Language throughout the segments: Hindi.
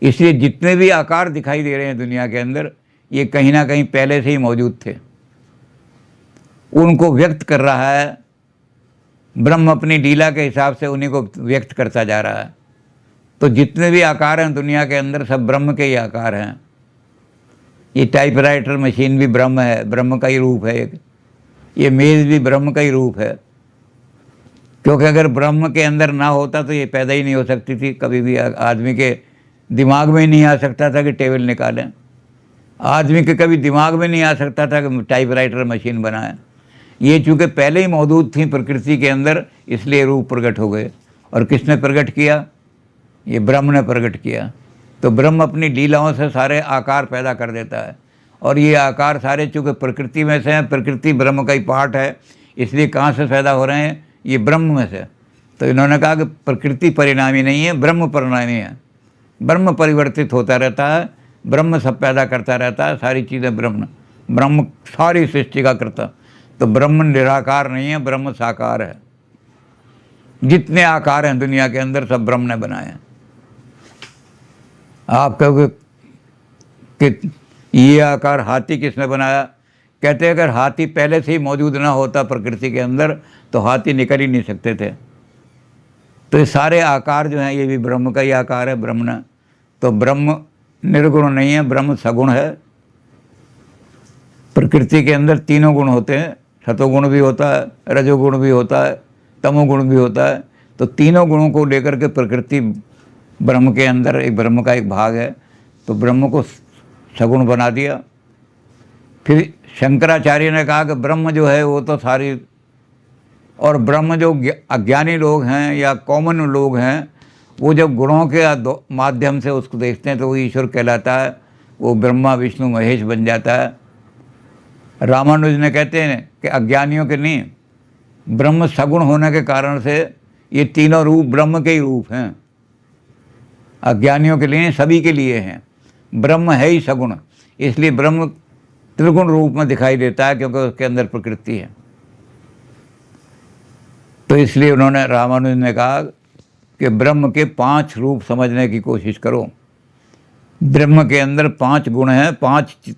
इसलिए जितने भी आकार दिखाई दे रहे हैं दुनिया के अंदर, ये कहीं ना कहीं पहले से ही मौजूद थे। उनको व्यक्त कर रहा है ब्रह्म, अपनी लीला के हिसाब से उन्हीं को व्यक्त करता जा रहा है। तो जितने भी आकार हैं दुनिया के अंदर, सब ब्रह्म के ही आकार हैं। ये टाइपराइटर मशीन भी ब्रह्म है, ब्रह्म का ही रूप है एक। ये मेज़ भी ब्रह्म का ही रूप है, क्योंकि अगर ब्रह्म के अंदर ना होता तो ये पैदा ही नहीं हो सकती थी। कभी भी आदमी के दिमाग में नहीं आ सकता था कि टेबल निकालें। आदमी के कभी दिमाग में नहीं आ सकता था कि टाइपराइटर मशीन बनाएं। ये चूँकि पहले ही मौजूद थी प्रकृति के अंदर, इसलिए रूप प्रकट हो गए। और किसने प्रकट किया? ये ब्रह्म ने प्रकट किया। तो ब्रह्म अपनी लीलाओं से सारे आकार पैदा कर देता है, और ये आकार सारे चूँकि प्रकृति में से हैं, प्रकृति ब्रह्म का ही पार्ट है, इसलिए कहाँ से पैदा हो रहे हैं? ये ब्रह्म में से। तो इन्होंने कहा कि प्रकृति परिणामी नहीं है, ब्रह्म परिणामी है। ब्रह्म परिवर्तित होता रहता है, ब्रह्म सब पैदा करता रहता है, सारी चीज़ें ब्रह्म, ब्रह्म सारी सृष्टि का करता। तो ब्रह्म निराकार नहीं है, ब्रह्म साकार है। जितने आकार हैं दुनिया के अंदर सब ब्रह्म ने बनाए हैं। आप कहोगे कि ये आकार हाथी किसने बनाया? कहते हैं अगर हाथी पहले से ही मौजूद ना होता प्रकृति के अंदर तो हाथी निकल ही नहीं सकते थे। तो ये सारे आकार जो हैं ये भी ब्रह्म का ही आकार है, ब्रह्म ने। तो ब्रह्म निर्गुण नहीं है, ब्रह्म सगुण है। प्रकृति के अंदर तीनों गुण होते हैं, सतोगुण भी होता है, रजोगुण भी होता है, तमोगुण भी होता है। तो तीनों गुणों को लेकर के प्रकृति ब्रह्म के अंदर एक ब्रह्म का एक भाग है। तो ब्रह्म को सगुण बना दिया। फिर शंकराचार्य ने कहा कि ब्रह्म जो है वो तो सारी, और ब्रह्म जो अज्ञानी लोग हैं या कॉमन लोग हैं, वो जब गुणों के माध्यम से उसको देखते हैं तो वो ईश्वर कहलाता है, वो ब्रह्मा विष्णु महेश बन जाता है। रामानुज ने कहते हैं कि अज्ञानियों के नहीं, ब्रह्म सगुण होने के कारण से ये तीनों रूप ब्रह्म के ही रूप हैं। अज्ञानियों के लिए, सभी के लिए हैं। ब्रह्म है ही सगुण, इसलिए ब्रह्म त्रिगुण रूप में दिखाई देता है, क्योंकि उसके अंदर प्रकृति है। तो इसलिए उन्होंने, रामानुज ने कहा कि ब्रह्म के 5 रूप समझने की कोशिश करो। ब्रह्म के अंदर 5 गुण हैं, 5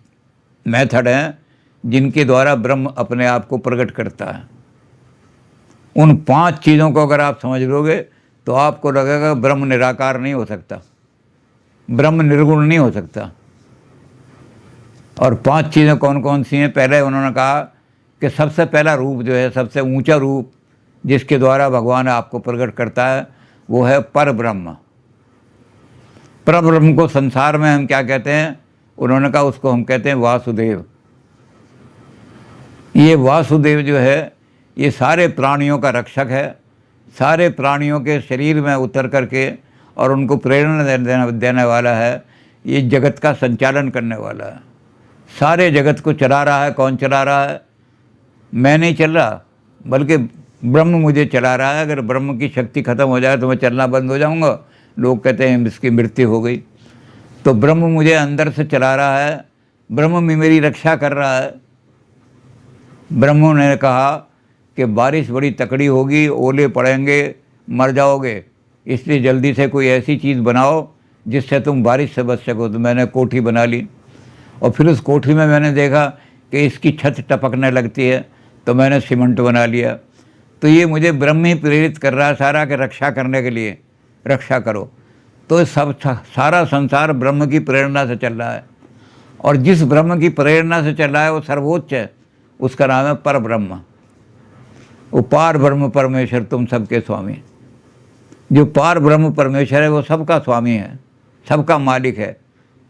मेथड हैं जिनके द्वारा ब्रह्म अपने आप को प्रकट करता है। उन 5 चीज़ों को अगर आप समझ लोगे तो आपको लगेगा ब्रह्म निराकार नहीं हो सकता, ब्रह्म निर्गुण नहीं हो सकता। और 5 चीज़ें कौन कौन सी हैं? पहले उन्होंने कहा कि सबसे पहला रूप जो है, सबसे ऊंचा रूप जिसके द्वारा भगवान आपको प्रकट करता है, वो है पर ब्रह्म। पर ब्रह्म को संसार में हम क्या कहते हैं? उन्होंने कहा उसको हम कहते हैं वासुदेव। ये वासुदेव जो है ये सारे प्राणियों का रक्षक है, सारे प्राणियों के शरीर में उतर करके और उनको प्रेरणा देने वाला है। ये जगत का संचालन करने वाला है, सारे जगत को चला रहा है। कौन चला रहा है? मैं नहीं चल रहा, बल्कि ब्रह्म मुझे चला रहा है। अगर ब्रह्म की शक्ति खत्म हो जाए तो मैं चलना बंद हो जाऊंगा। लोग कहते हैं इसकी मृत्यु हो गई। तो ब्रह्म मुझे अंदर से चला रहा है, ब्रह्म में मेरी रक्षा कर रहा है। ब्रह्म ने कहा कि बारिश बड़ी तकड़ी होगी, ओले पड़ेंगे, मर जाओगे, इसलिए जल्दी से कोई ऐसी चीज़ बनाओ जिससे तुम बारिश से बच सको। तो मैंने कोठी बना ली, और फिर उस कोठी में मैंने देखा कि इसकी छत टपकने लगती है, तो मैंने सीमेंट बना लिया। तो ये मुझे ब्रह्म ही प्रेरित कर रहा है सारा, कि रक्षा करने के लिए रक्षा करो। तो सब सारा संसार ब्रह्म की प्रेरणा से चल रहा है, और जिस ब्रह्म की प्रेरणा से चल रहा है वो सर्वोच्च है, उसका नाम है पर ब्रह्म। वो पार ब्रह्म परमेश्वर तुम सबके स्वामी। जो पार ब्रह्म परमेश्वर है वो सबका स्वामी है, सबका मालिक है,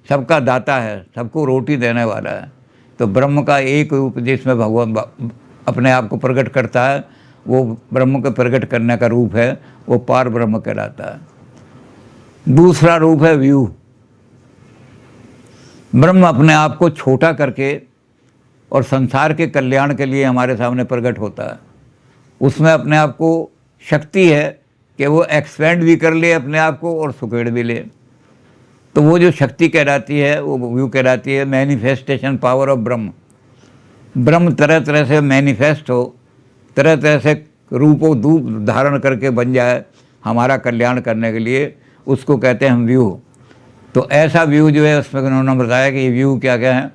सबका दाता है, सबको रोटी देने वाला है। तो ब्रह्म का एक रूप जिसमें भगवान अपने आप को प्रकट करता है, वो ब्रह्म को प्रकट करने का रूप है, वो पार ब्रह्म कहलाता है। दूसरा रूप है व्यू। ब्रह्म अपने आप को छोटा करके और संसार के कल्याण के लिए हमारे सामने प्रकट होता है। उसमें अपने आप को शक्ति है कि वो एक्सपेंड भी कर ले अपने आप को और सुकेड़ भी ले। तो वो जो शक्ति कहलाती है वो व्यू कहलाती है, मैनिफेस्टेशन पावर ऑफ ब्रह्म। ब्रह्म तरह तरह से मैनिफेस्ट हो, तरह तरह से रूपों रूप धारण करके बन जाए हमारा कल्याण करने के लिए, उसको कहते हैं हम व्यू। तो ऐसा व्यू जो है उसमें उन्होंने बताया कि ये व्यू क्या क्या है।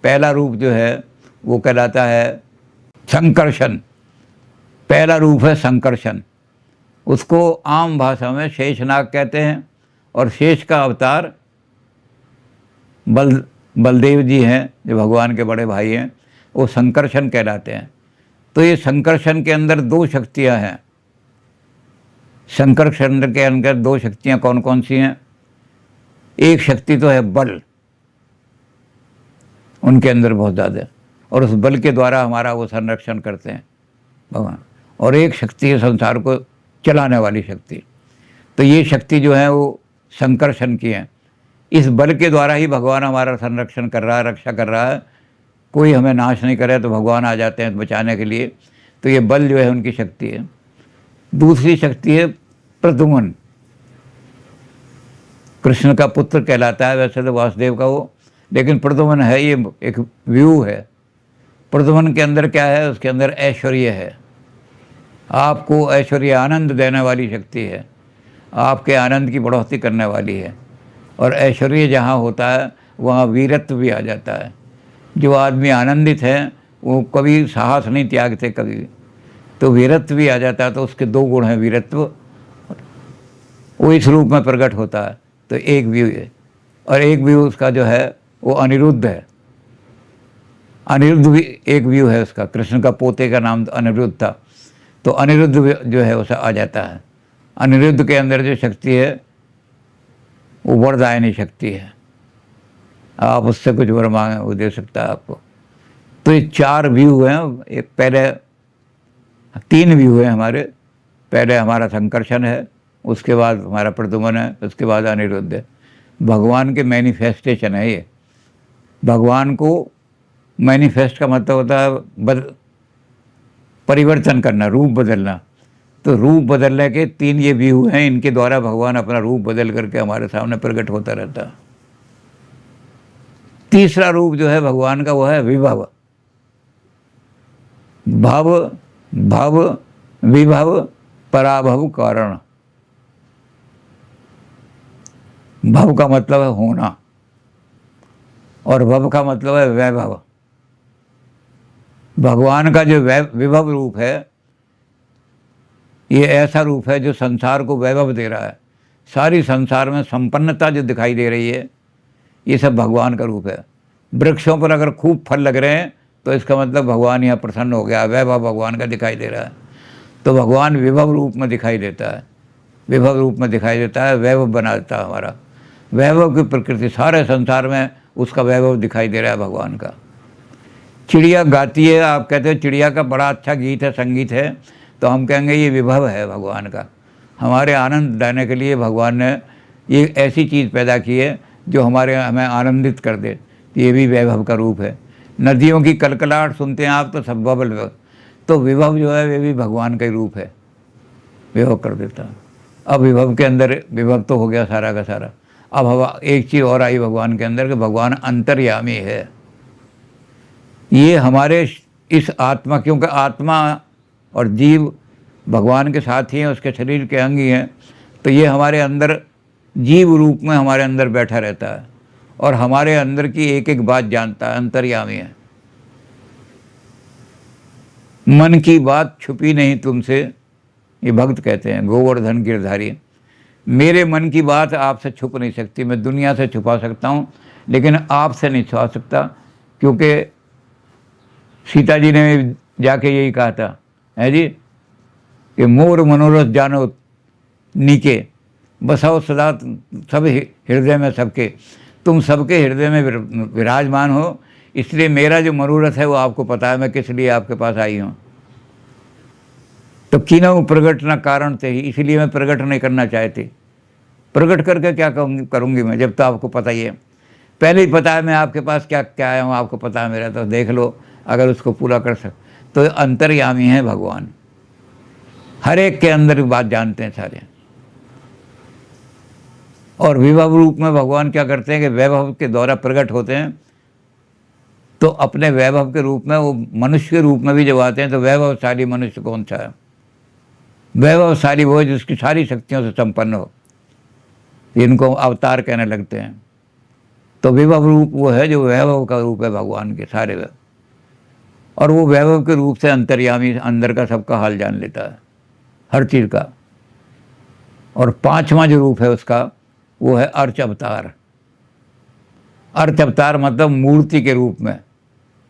पहला रूप जो है वो कहलाता है संकर्षण। पहला रूप है संकर्षण, उसको आम भाषा में शेषनाग कहते हैं। और शेष का अवतार बलदेव जी हैं, जो भगवान के बड़े भाई हैं, वो संकर्षण कहलाते हैं। तो ये संकर्षण के अंदर दो शक्तियां हैं। संकर्षण के अंदर दो शक्तियां कौन कौन सी हैं? एक शक्ति तो है बल, उनके अंदर बहुत ज़्यादा, और उस बल के द्वारा हमारा वो संरक्षण करते हैं भगवान। और एक शक्ति है संसार को चलाने वाली शक्ति। तो ये शक्ति जो है वो संकर्षण की है। इस बल के द्वारा ही भगवान हमारा संरक्षण कर रहा है, रक्षा कर रहा है। कोई हमें नाश नहीं करे तो भगवान आ जाते हैं बचाने के लिए। तो ये बल जो है उनकी शक्ति है। दूसरी शक्ति है प्रद्युम्न, कृष्ण का पुत्र कहलाता है वैसे तो वासुदेव का वो, लेकिन प्रद्युम्न है, ये एक व्यू है। प्रद्युम्न के अंदर क्या है? उसके अंदर ऐश्वर्य है, आपको ऐश्वर्य आनंद देने वाली शक्ति है, आपके आनंद की बढ़ोतरी करने वाली है। और ऐश्वर्य जहाँ होता है वहाँ वीरत्व भी आ जाता है। जो आदमी आनंदित है वो कभी साहस नहीं त्यागते कभी भी, तो वीरत्व भी आ जाता है। तो उसके दो गुण हैं, वीरत्व, वो इस रूप में प्रकट होता है। तो एक व्यू है, और एक व्यू उसका जो है वो अनिरुद्ध है। अनिरुद्ध भी एक व्यू है उसका, कृष्ण का पोते का नाम अनिरुद्ध था। तो अनिरुद्ध जो है उसे आ जाता है। अनिरुद्ध के अंदर जो शक्ति है वो वरदायनी शक्ति है, आप उससे कुछ वर मांगे वो दे सकता है आपको। तो ये चार व्यू हैं। एक पहले तीन व्यू हैं हमारे। पहले हमारा संकर्षण है, उसके बाद हमारा प्रद्युम्न है, उसके बाद अनिरुद्ध है। भगवान के मैनिफेस्टेशन है ये। भगवान को मैनिफेस्ट का मतलब होता है परिवर्तन करना, रूप बदलना। तो रूप बदलने के तीन ये व्यू हैं, इनके द्वारा भगवान अपना रूप बदल करके हमारे सामने प्रकट होता रहता है। तीसरा रूप जो है भगवान का वो है विभव। भव भव विभव पराभव कारण। भव का मतलब है होना, और भव का मतलब है वैभव। भगवान का जो विभव रूप है, ये ऐसा रूप है जो संसार को वैभव दे रहा है। सारी संसार में संपन्नता जो दिखाई दे रही है, ये सब भगवान का रूप है। वृक्षों पर अगर खूब फल लग रहे हैं तो इसका मतलब भगवान यहाँ प्रसन्न हो गया, वैभव भगवान का दिखाई दे रहा है। तो भगवान विभव रूप में दिखाई देता है, विभव रूप में दिखाई देता है, वैभव बना देता है हमारा। वैभव की प्रकृति, सारे संसार में उसका वैभव दिखाई दे रहा है भगवान का। चिड़िया गाती है, आप कहते हो चिड़िया का बड़ा अच्छा गीत है, संगीत है, तो हम कहेंगे ये विभव है भगवान का। हमारे आनंद देने के लिए भगवान ने ये ऐसी चीज़ पैदा की है जो हमें आनंदित कर दे। ये भी वैभव का रूप है। नदियों की कलकलाहट सुनते हैं आप तो सब बबल, तो विभव जो है वे भी भगवान का ही रूप है, विभव कर देता है। अब विभव के अंदर विभव तो हो गया सारा का सारा। अब हवा एक चीज़ और आई भगवान के अंदर कि भगवान अंतर्यामी है। ये हमारे इस आत्मा, क्योंकि आत्मा और जीव भगवान के साथ ही हैं, उसके शरीर के अंग ही हैं, तो ये हमारे अंदर जीव रूप में हमारे अंदर बैठा रहता है और हमारे अंदर की एक एक बात जानता है, अंतर्यामी है। मन की बात छुपी नहीं तुमसे, ये भक्त कहते हैं, गोवर्धन गिरधारी। मेरे मन की बात आपसे छुप नहीं सकती। मैं दुनिया से छुपा सकता हूँ लेकिन आपसे नहीं छुपा सकता, क्योंकि सीता जी ने जाके यही कहा था, है जी, कि मोर मनोरथ जानो नीके, बसाओ सदा सब हृदय में सबके। तुम सबके हृदय में विराजमान हो, इसलिए मेरा जो मनोरथ है वो आपको पता है, मैं किस लिए आपके पास आई हूँ। तो किन्हु प्रकट न कारण थे ही, इसलिए मैं प्रकट नहीं करना चाहती। प्रकट करके क्या करूँगी मैं, जब तो आपको पता ही है, पहले ही पता है मैं आपके पास क्या क्या आया हूँ, आपको पता है मेरा, तो देख लो अगर उसको पूरा कर सक। तो अंतर्यामी है भगवान, हर एक के अंदर बात जानते हैं सारे। और विभव रूप में भगवान क्या करते हैं कि वैभव के द्वारा प्रकट होते हैं। तो अपने वैभव के रूप में वो मनुष्य के रूप में भी जब आते हैं, तो वैभवशाली मनुष्य कौन सा है? वैभवशाली वो है जिसकी सारी शक्तियों से संपन्न हो, इनको अवतार कहने लगते हैं। तो विभव रूप वो है जो वैभव का रूप है भगवान के सारे वैभव, और वो वैभव के रूप से अंतर्यामी अंदर का सबका हाल जान लेता है, हर चीज़ का। और पांचवा जो रूप है उसका वो है अर्च अवतार। अर्च अवतार मतलब मूर्ति के रूप में,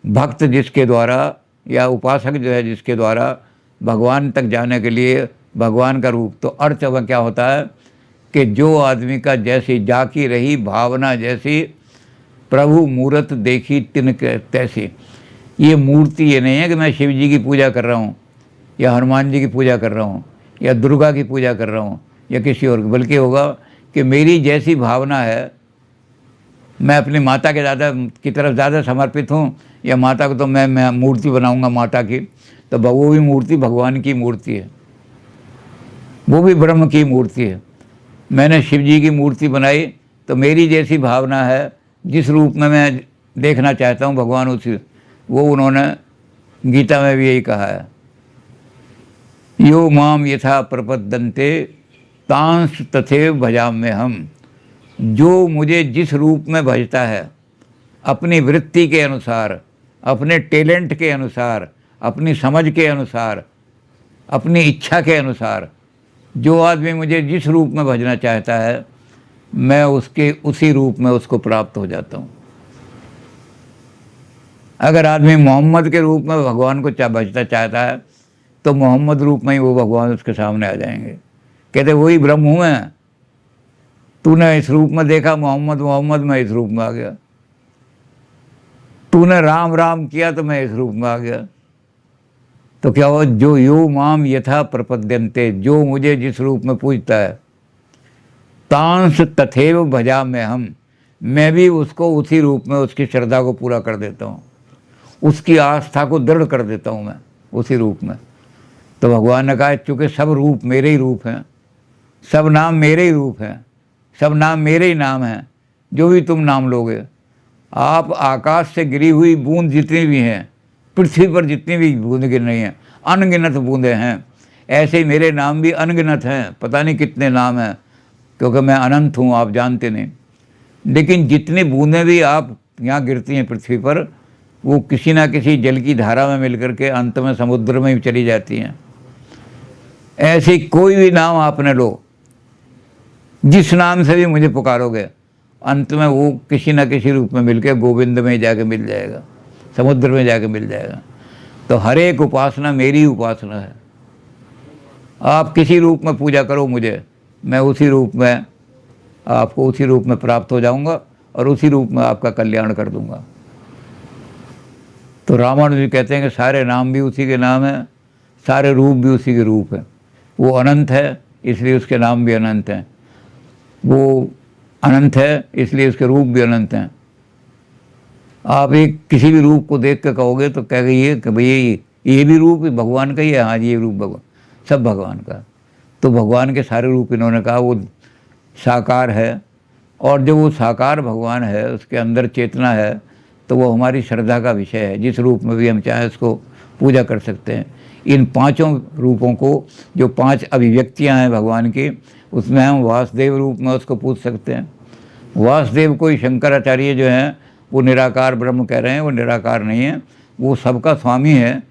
भक्त जिसके द्वारा या उपासक जो है जिसके द्वारा भगवान तक जाने के लिए भगवान का रूप। तो अर्च में क्या होता है कि जो आदमी का जैसी जाकी रही भावना, जैसी प्रभु मूर्त देखी तिनके तैसी। ये मूर्ति ये नहीं है कि मैं शिव जी की पूजा कर रहा हूँ या हनुमान जी की पूजा कर रहा हूँ या दुर्गा की पूजा कर रहा हूँ या किसी और, बल्कि होगा कि मेरी जैसी भावना है, मैं अपनी माता के की तरफ ज़्यादा समर्पित हूँ, या माता को तो मैं मूर्ति बनाऊँगा माता की, तो वो भी मूर्ति भगवान की मूर्ति है, वो भी ब्रह्म की मूर्ति है। मैंने शिव जी की मूर्ति बनाई तो मेरी जैसी भावना है, जिस रूप में मैं देखना चाहता हूँ भगवान उसी, वो उन्होंने गीता में भी यही कहा है, यो माम यथा प्रपद्यन्ते तांस तथैव भजाम्य हम। जो मुझे जिस रूप में भजता है, अपनी वृत्ति के अनुसार, अपने टैलेंट के अनुसार, अपनी समझ के अनुसार, अपनी इच्छा के अनुसार, जो आदमी मुझे जिस रूप में भजना चाहता है, मैं उसके उसी रूप में उसको प्राप्त हो जाता हूँ। अगर आदमी मोहम्मद के रूप में भगवान को भजता चाहता है तो मोहम्मद रूप में ही वो भगवान उसके सामने आ जाएंगे। कहते वही ब्रह्म हूँ मैं, तूने इस रूप में देखा मोहम्मद, मोहम्मद मैं इस रूप में आ गया। तूने राम राम किया तो मैं इस रूप में आ गया। तो क्या हुआ, जो यो माम यथा प्रपद्यन्ते, जो मुझे जिस रूप में पूजता है, तांस तथैव भजाम्य हम, मैं भी उसको उसी रूप में उसकी श्रद्धा को पूरा कर देता हूँ, उसकी आस्था को दृढ़ कर देता हूँ मैं उसी रूप में। तो भगवान ने कहा चूँकि सब रूप मेरे ही रूप हैं, सब नाम मेरे ही रूप हैं, सब नाम मेरे ही नाम हैं, जो भी तुम नाम लोगे, आप आकाश से गिरी हुई बूंद जितनी भी हैं, पृथ्वी पर जितनी भी बूंद गिर रही हैं, अनगिनत बूंदें हैं, ऐसे ही मेरे नाम भी अनगिनत हैं, पता नहीं कितने नाम हैं, क्योंकि मैं अनंत हूँ, आप जानते नहीं। लेकिन जितनी बूंदें भी आप यहाँ गिरती हैं पृथ्वी पर, वो किसी ना किसी जल की धारा में मिलकर के अंत में समुद्र में ही चली जाती हैं। ऐसे कोई भी नाम आपने लो, जिस नाम से भी मुझे पुकारोगे, अंत में वो किसी न किसी रूप में मिलकर गोविंद में जाके मिल जाएगा, समुद्र में जाके मिल जाएगा। तो हर एक उपासना मेरी उपासना है। आप किसी रूप में पूजा करो मुझे, मैं उसी रूप में आपको उसी रूप में प्राप्त हो जाऊंगा और उसी रूप में आपका कल्याण कर दूंगा। तो रामानुज जी कहते हैं कि सारे नाम भी उसी के नाम हैं, सारे रूप भी उसी के रूप हैं। वो अनंत है इसलिए उसके नाम भी अनंत हैं, वो अनंत है इसलिए उसके रूप भी अनंत हैं। आप एक किसी भी रूप को देख कर कहोगे तो कह गई कि भाई ये भी रूप भगवान का ही है। हाँ जी, ये रूप भगवान, सब भगवान का। तो भगवान के सारे रूप इन्होंने कहा वो साकार है, और जो वो साकार भगवान है उसके अंदर चेतना है, तो वो हमारी श्रद्धा का विषय है। जिस रूप में भी हम चाहें उसको पूजा कर सकते हैं। इन पांचों रूपों को, जो पांच अभिव्यक्तियां हैं भगवान की, उसमें हम वासुदेव रूप में उसको पूज सकते हैं। वासुदेव को ही शंकराचार्य जो हैं वो निराकार ब्रह्म कह रहे हैं, वो निराकार नहीं है, वो सबका स्वामी है,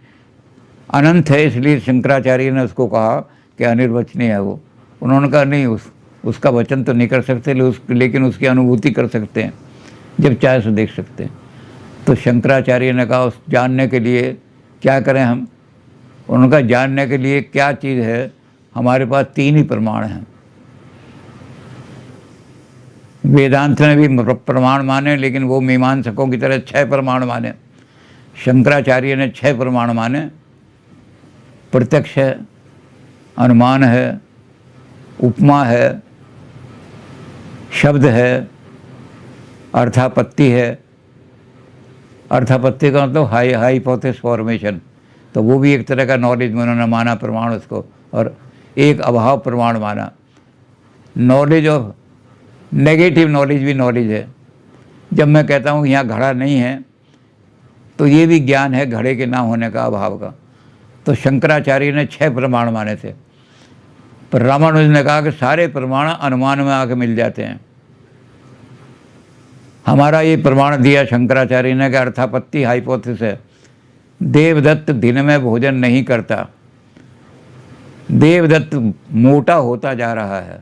अनंत है, इसलिए शंकराचार्य ने उसको कहा कि अनिर्वचनीय है वो। उन्होंने कहा नहीं, उसका वचन तो नहीं कर सकते, लेकिन उसकी अनुभूति कर सकते हैं, जब चाहे सो देख सकते हैं। तो शंकराचार्य ने कहा उस जानने के लिए क्या करें हम? उन्होंने कहा जानने के लिए क्या चीज़ है, हमारे पास तीन ही प्रमाण हैं। वेदांत ने भी प्रमाण माने, लेकिन वो मीमांसकों की तरह 6 प्रमाण माने। शंकराचार्य ने 6 प्रमाण माने। प्रत्यक्ष है, अनुमान है, उपमा है, शब्द है, अर्थापत्ति है। अर्थापत्ति का मतलब हाइपोथेसिस फॉर्मेशन, तो वो भी एक तरह का नॉलेज में उन्होंने माना प्रमाण उसको। और एक अभाव प्रमाण माना। नॉलेज ऑफ नेगेटिव नॉलेज भी नॉलेज है। जब मैं कहता हूँ यहाँ घड़ा नहीं है, तो ये भी ज्ञान है घड़े के ना होने का, अभाव का। तो शंकराचार्य ने 6 प्रमाण माने थे, पर रामानुज ने कहा कि सारे प्रमाण अनुमान में आके मिल जाते हैं। हमारा ये प्रमाण दिया शंकराचार्य ने कि अर्थापत्ति हाइपोथेसिस है। देवदत्त दिन में भोजन नहीं करता, देवदत्त मोटा होता जा रहा है,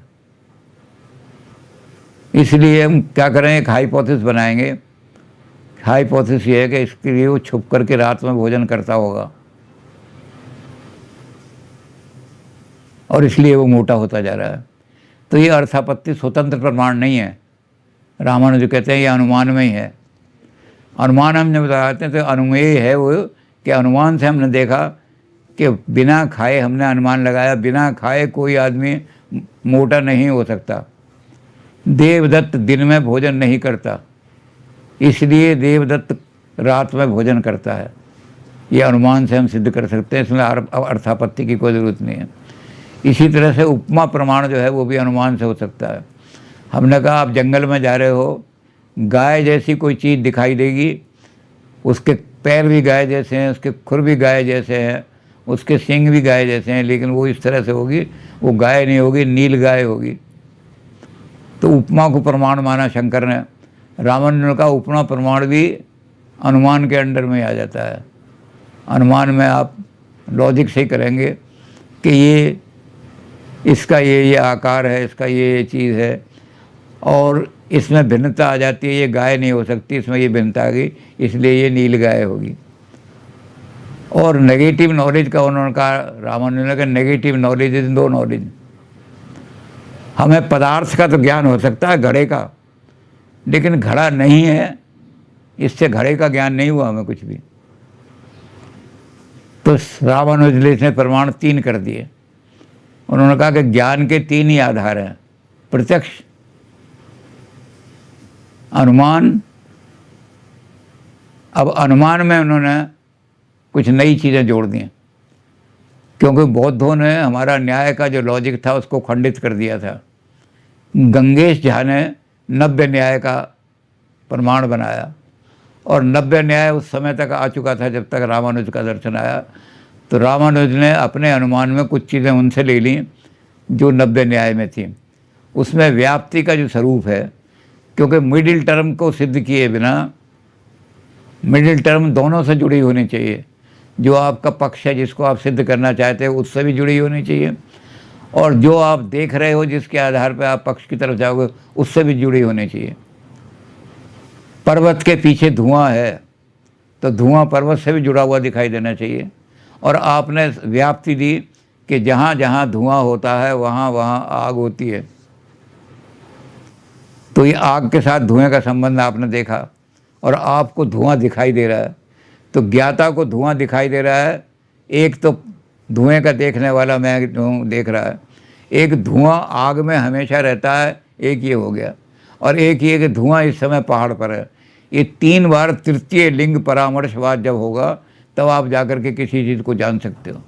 इसलिए हम क्या करें, एक हाइपोथेसिस बनाएंगे। हाइपोथेसिस ये है कि इसके लिए वो छुप करके रात में भोजन करता होगा और इसलिए वो मोटा होता जा रहा है। तो ये अर्थापत्ति स्वतंत्र प्रमाण नहीं है। रामानुज कहते हैं ये अनुमान में ही है। अनुमान हम जब बताते हैं तो अनुमेय है वो, कि अनुमान से हमने देखा कि बिना खाए हमने अनुमान लगाया, बिना खाए कोई आदमी मोटा नहीं हो सकता। देवदत्त दिन में भोजन नहीं करता, इसलिए देवदत्त रात में भोजन करता है। ये अनुमान से हम सिद्ध कर सकते हैं, इसमें अर्थापत्ति की कोई ज़रूरत नहीं है। इसी तरह से उपमा प्रमाण जो है वो भी अनुमान से हो सकता है। हमने कहा आप जंगल में जा रहे हो, गाय जैसी कोई चीज़ दिखाई देगी, उसके पैर भी गाय जैसे हैं, उसके खुर भी गाय जैसे हैं, उसके सींग भी गाय जैसे हैं, लेकिन वो इस तरह से होगी, वो गाय नहीं होगी, नील गाय होगी। तो उपमा को प्रमाण माना शंकर ने। रामानुज का उपमा प्रमाण भी अनुमान के अंडर में आ जाता है। अनुमान में आप लॉजिक से करेंगे कि ये इसका ये आकार है, इसका ये चीज़ है, और इसमें भिन्नता आ जाती है, ये गाय नहीं हो सकती, इसमें ये भिन्नता आ गई, इसलिए ये नील गाय होगी। और नेगेटिव नॉलेज का उन्होंने कहा, रामानुज ने कहा negative knowledge is no knowledge. हमें पदार्थ का तो ज्ञान हो सकता है, घड़े का, लेकिन घड़ा नहीं है, इससे घड़े का ज्ञान नहीं हुआ हमें कुछ भी। तो रामानुज ने इसमें प्रमाण 3 कर दिए। उन्होंने कहा कि ज्ञान के 3 ही आधार हैं, प्रत्यक्ष, अनुमान। अब अनुमान में उन्होंने कुछ नई चीज़ें जोड़ दी, क्योंकि बौद्धों ने हमारा न्याय का जो लॉजिक था उसको खंडित कर दिया था। गंगेश झा ने नव्य न्याय का प्रमाण बनाया, और नव्य न्याय उस समय तक आ चुका था जब तक रामानुज का दर्शन आया। तो रामानुज ने अपने अनुमान में कुछ चीज़ें उनसे ले ली जो नव्य न्याय में थी। उसमें व्याप्ति का जो स्वरूप है, क्योंकि मिडिल टर्म को सिद्ध किए बिना, मिडिल टर्म दोनों से जुड़ी होनी चाहिए, जो आपका पक्ष है जिसको आप सिद्ध करना चाहते हो उससे भी जुड़ी होनी चाहिए, और जो आप देख रहे हो जिसके आधार पर आप पक्ष की तरफ जाओगे उससे भी जुड़ी होनी चाहिए। पर्वत के पीछे धुआं है तो धुआं पर्वत से भी जुड़ा हुआ दिखाई देना चाहिए, और आपने व्याप्ति दी कि जहाँ जहाँ धुआं होता है वहाँ वहाँ आग होती है। तो ये आग के साथ धुएं का संबंध आपने देखा, और आपको धुआं दिखाई दे रहा है। तो ज्ञाता को धुआं दिखाई दे रहा है, एक तो धुएं का देखने वाला मैं देख रहा है, एक धुआं आग में हमेशा रहता है, एक ये हो गया, और एक ये कि धुआं इस समय पहाड़ पर है। ये 3 बार तृतीय लिंग परामर्शवाद जब होगा तब आप जाकर के किसी चीज़ को जान सकते हो।